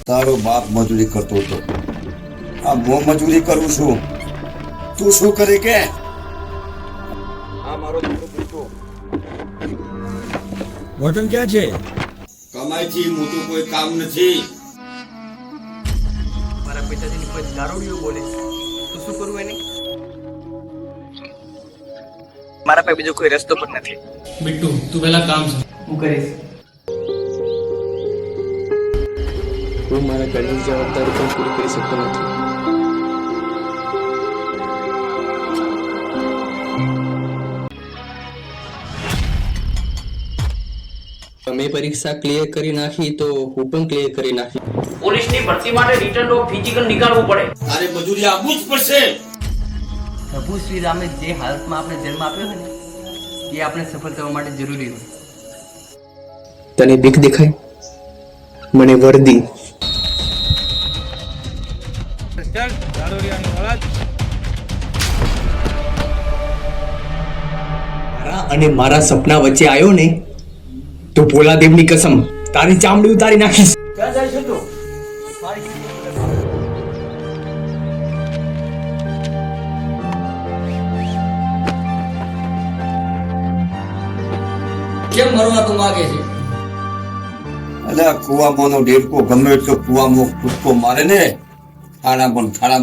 તારો બાપ મજૂરી કરતો હતો, આ હું મજૂરી કરું છું. તું શું કરે કે? આ મારો દીકરો પૂછો. વતન ક્યાં છે? કમાઈથી મોટું કોઈ કામ નથી. મારા પિતાજીની કોઈ દારૂડિયો બોલે તો શું કરવું એને? મારા પાસે બીજો કોઈ રસ્તો પણ નથી. બિટ્ટુ, તું પહેલા કામ છે. હું કરીશ. હું મારા ઘરની જવાબદારી પણ પૂરી કરી શકતો નથી. તમે પરીક્ષા ક્લિયર કરી નાખી તો હું પણ ક્લિયર કરી નાખી. પોલીસની ભરતી માટે રિટર્ન ઓફ ફિઝિકલ નીકાળવું પડે. તારે મજૂરી આપવું જ પડશે. પ્રભુ શ્રી રામે જે હાલતમાં આપણે જન્મ આપ્યો છે ને એ આપણે સફળ થવા માટે જરૂરી હોય. તને બીક દેખાય? મને વર્દી. મારા અને મારા સપના વચ્ચે આવ્યો ને તો ભોલાદેવની કસમ તારી ચામડી ઉતારી નાખીશ. ક્યાં જાય છે તું? કેમ મરવા તું માગે છે? અલ્યા કુવામાંનો ડેડકો ગમે એટલો કુવામાં કૂદકો મારે ને આના પણ થાળા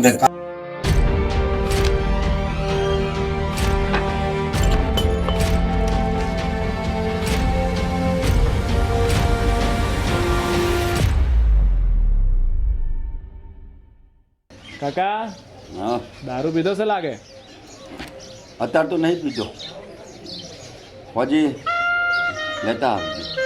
કાકા હા દારૂ પીધો છે લાગે. અત્યારે તો નહીં પીધો, હજી લેતા આવજો.